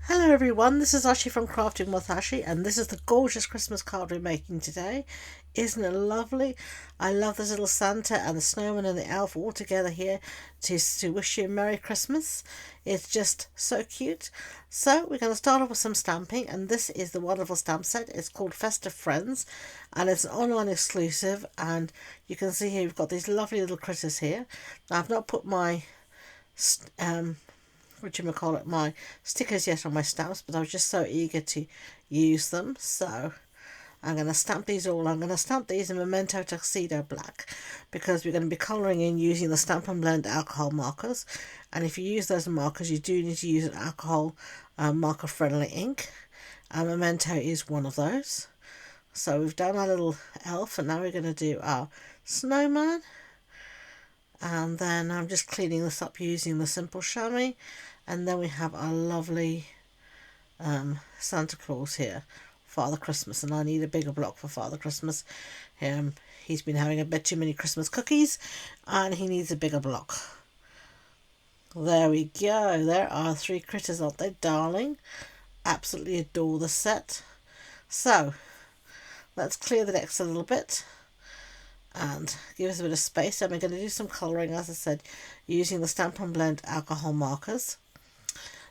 Hello everyone, this is Ashee from Crafting with Ashee, and this is the gorgeous Christmas card we're making today. Isn't it lovely? I love this little Santa and the snowman and the elf all together here to wish you a Merry Christmas. It's just so cute. So we're going to start off with some stamping, and this is the wonderful stamp set. It's called Festive Friends, and it's an online exclusive, and you can see here we've got these lovely little critters here. Now I've not put my my stickers yet on my stamps, but I was just so eager to use them. So I'm going to stamp these all. I'm going to stamp these in Memento Tuxedo Black because we're going to be colouring in using the Stampin Blend alcohol markers. And if you use those markers, you do need to use an alcohol marker friendly ink. And Memento is one of those. So we've done our little elf, and now we're going to do our snowman. And then I'm just cleaning this up using the simple chamois, and then we have our lovely Santa Claus here, Father Christmas, and I need a bigger block for Father Christmas. He's been having a bit too many Christmas cookies and he needs a bigger block. There we go, there are three critters, aren't they darling? Absolutely adore the set. So let's clear the decks a little bit and give us a bit of space, and we're going to do some colouring, as I said, using the Stampin' Blend alcohol markers.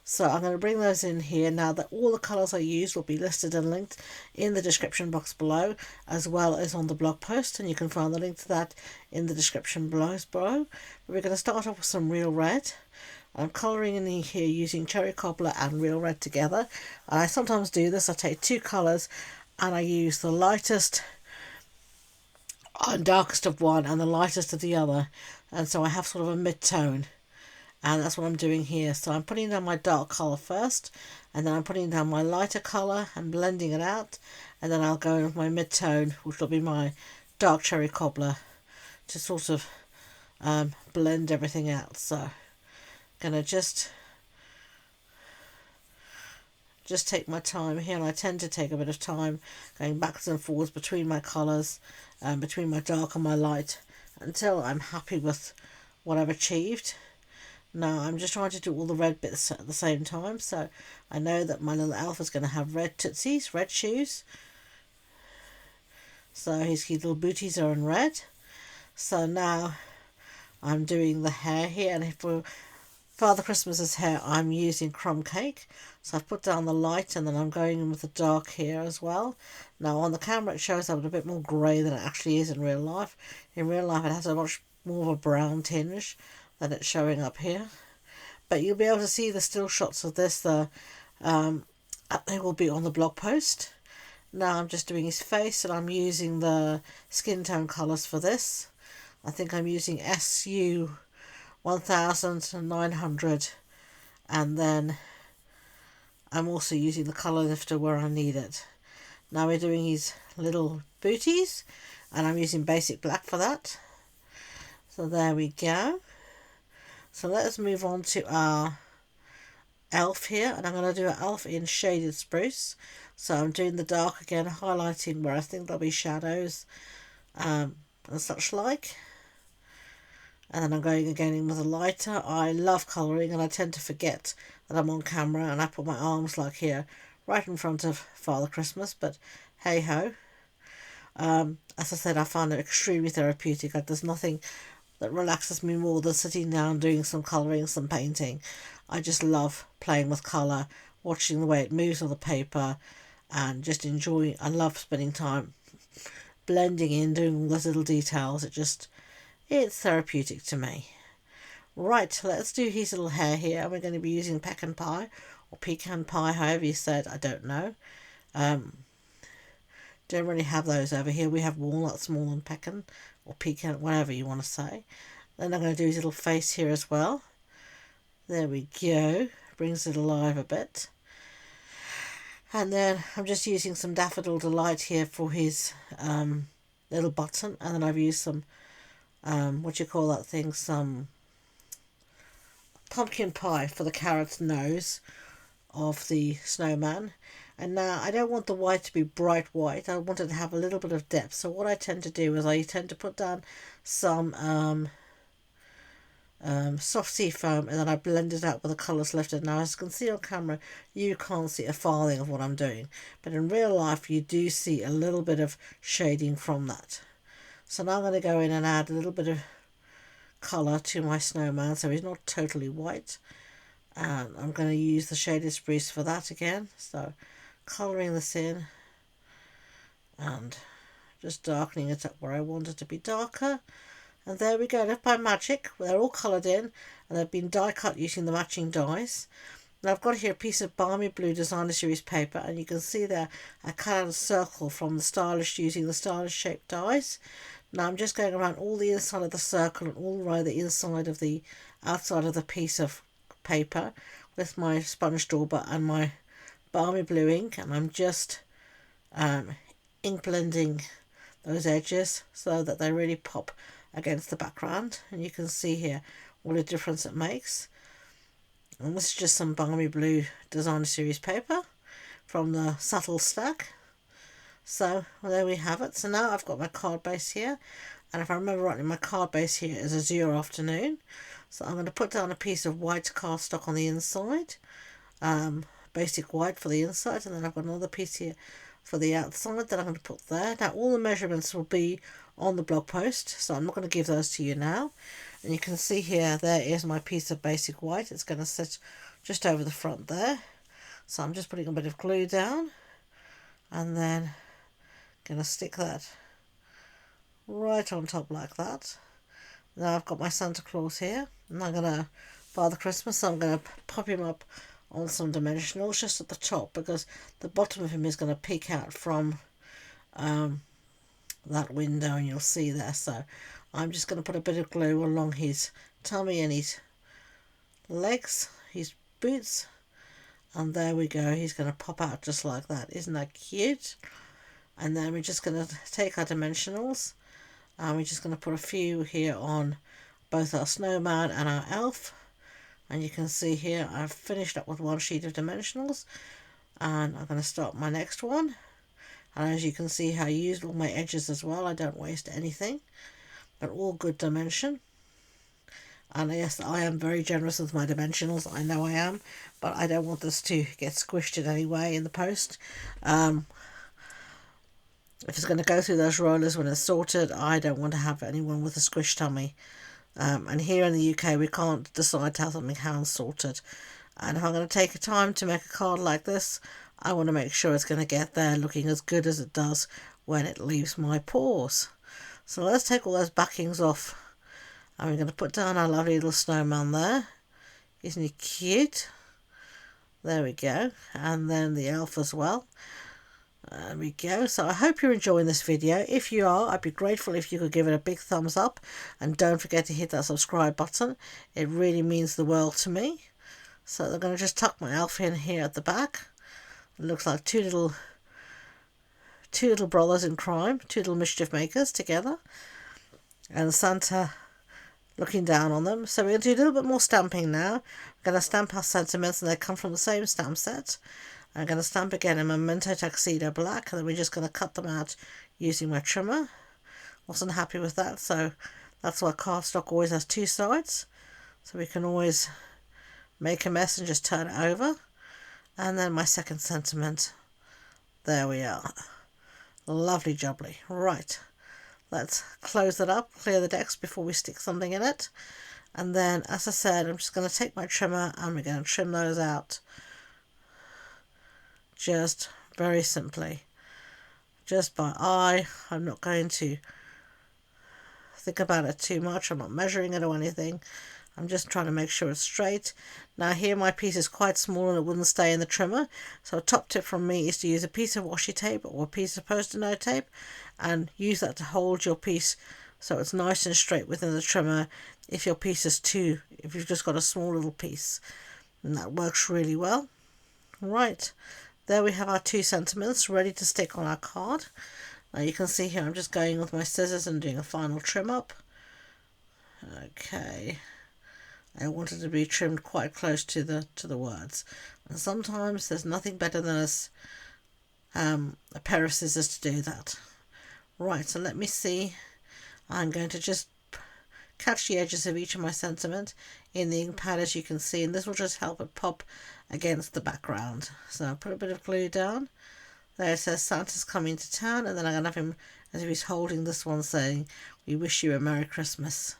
So I'm going to bring those in here now. That all the colours I use will be listed and linked in the description box below, as well as on the blog post, and you can find the link to that in the description below. But we're going to start off with some real red. I'm colouring in here using cherry cobbler and real red together. And I sometimes do this. I take two colours and I use the lightest and darkest of one and the lightest of the other, and so I have sort of a mid-tone, and that's what I'm doing here. So I'm putting down my dark colour first, and then I'm putting down my lighter colour and blending it out, and then I'll go in with my mid-tone, which will be my dark cherry cobbler, to sort of blend everything out. So gonna just take my time here, and I tend to take a bit of time going backwards and forwards between my colours, between my dark and my light, until I'm happy with what I've achieved. Now I'm just trying to do all the red bits at the same time, so I know that my little elf is going to have red tootsies, red shoes, so his little booties are in red. So now I'm doing the hair here, and for Father Christmas's hair I'm using crumb cake. So I've put down the light, and then I'm going in with the dark here as well. Now on the camera it shows up a bit more grey than it actually is in real life. In real life it has a much more of a brown tinge than it's showing up here. But you'll be able to see the still shots of this. They will be on the blog post. Now I'm just doing his face, and I'm using the skin tone colours for this. I think I'm using SU 1900, and then I'm also using the colour lifter where I need it. Now we're doing his little booties, and I'm using basic black for that. So there we go. So let's move on to our elf here, and I'm going to do an elf in shaded spruce. So I'm doing the dark again, highlighting where I think there'll be shadows and such like. And then I'm going again in with a lighter. I love colouring, and I tend to forget that I'm on camera, and I put my arms like here right in front of Father Christmas, but hey ho. As I said, I find it extremely therapeutic. There's nothing that relaxes me more than sitting down doing some colouring, some painting. I just love playing with colour, watching the way it moves on the paper, and just enjoying. I love spending time blending in, doing all those little details. It's therapeutic to me. Right, let's do his little hair here, and we're going to be using pecan pie or pecan pie, however you said. I don't know. Don't really have those over here. We have walnuts more than pecan or pecan, whatever you want to say. Then I'm going to do his little face here as well. There we go. Brings it alive a bit. And then I'm just using some Daffodil Delight here for his little button, and then I've used some some pumpkin pie for the carrot nose of the snowman. And now I don't want the white to be bright white. I want it to have a little bit of depth. So what I tend to do is I tend to put down some soft sea foam, and then I blended out with the colours lifted. Now as you can see on camera, you can't see a farthing of what I'm doing, but in real life you do see a little bit of shading from that. So now I'm going to go in and add a little bit of colour to my snowman so he's not totally white, and I'm going to use the shaded spruce for that again. So colouring this in and just darkening it up where I want it to be darker. And there we go, and if by magic they're all coloured in and they've been die cut using the matching dies. Now I've got here a piece of Balmy Blue Designer Series paper, and you can see there I cut out a circle from the stylish using the stylish shaped dies. Now I'm just going around all the inside of the circle and all around the inside of the outside of the piece of paper with my sponge dauber and my Balmy Blue ink, and I'm just ink blending those edges so that they really pop against the background, and you can see here what a difference it makes. And this is just some Balmy Blue Designer Series paper from the Subtle stack. So there we have it. So now I've got my card base here, and if I remember rightly, my card base here is Azure Afternoon. So I'm going to put down a piece of white cardstock on the inside, basic white for the inside, and then I've got another piece here for the outside that I'm going to put there. Now all the measurements will be on the blog post, so I'm not going to give those to you now. And you can see here, there is my piece of basic white. It's going to sit just over the front there. So I'm just putting a bit of glue down, and then going to stick that right on top like that. Now I've got my Santa Claus here, and I'm going to, Father Christmas, so I'm going to pop him up on some dimensionals just at the top, because the bottom of him is going to peek out from that window, and you'll see there. So I'm just going to put a bit of glue along his tummy and his legs, his boots, and there we go. He's going to pop out just like that. Isn't that cute? And then we're just going to take our dimensionals, and we're just going to put a few here on both our snowman and our elf. And you can see here I've finished up with one sheet of dimensionals, and I'm going to start my next one. And as you can see, I used all my edges as well. I don't waste anything. They're all good dimension. And yes, I am very generous with my dimensionals. I know I am, but I don't want this to get squished in any way in the post. If it's going to go through those rollers when it's sorted, I don't want to have anyone with a squished tummy. And here in the UK, we can't decide to have something hand sorted. And if I'm going to take a time to make a card like this, I want to make sure it's going to get there looking as good as it does when it leaves my paws. So let's take all those backings off, and we're going to put down our lovely little snowman there. Isn't he cute? There we go. And then the elf as well. There we go. So I hope you're enjoying this video. If you are, I'd be grateful if you could give it a big thumbs up, and don't forget to hit that subscribe button. It really means the world to me. So I'm going to just tuck my elf in here at the back. It looks like two little brothers in crime, two little mischief makers together, and Santa looking down on them. So we're going to do a little bit more stamping now. I'm going to stamp our sentiments, and they come from the same stamp set. I'm going to stamp again in Memento Tuxedo Black, and then we're just going to cut them out using my trimmer. Wasn't happy with that, so that's why cardstock always has two sides, so we can always make a mess and just turn it over. And then my second sentiment. There we are. Lovely jubbly. Right. Let's close it up, clear the decks before we stick something in it. And then, as I said, I'm just going to take my trimmer and we're going to trim those out. Just very simply. Just by eye. I'm not going to think about it too much. I'm not measuring it or anything. I'm just trying to make sure it's straight. Now here my piece is quite small and it wouldn't stay in the trimmer. So a top tip from me is to use a piece of washi tape or a piece of post-it note tape and use that to hold your piece so it's nice and straight within the trimmer if your piece is if you've just got a small little piece. And that works really well. Right, there we have our two sentiments ready to stick on our card. Now you can see here I'm just going with my scissors and doing a final trim up. Okay. I want it to be trimmed quite close to the words, and sometimes there's nothing better than a pair of scissors to do that. Right, so let me see. I'm going to just catch the edges of each of my sentiment in the ink pad, as you can see, and this will just help it pop against the background. So I'll put a bit of glue down. There it says Santa's coming to town, and then I'm going to have him as if he's holding this one saying, "We wish you a Merry Christmas."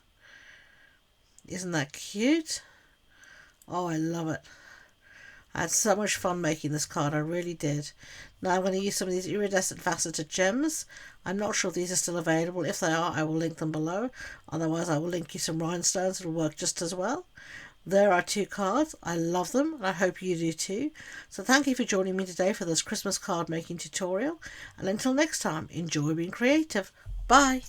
Isn't that cute? Oh, I love it. I had so much fun making this card, I really did. Now I'm going to use some of these iridescent faceted gems. I'm not sure if these are still available. If they are, I will link them below. Otherwise, I will link you some rhinestones. It'll work just as well. There are 2 cards. I love them, and I hope you do too. So thank you for joining me today for this Christmas card making tutorial. And until next time, enjoy being creative. Bye.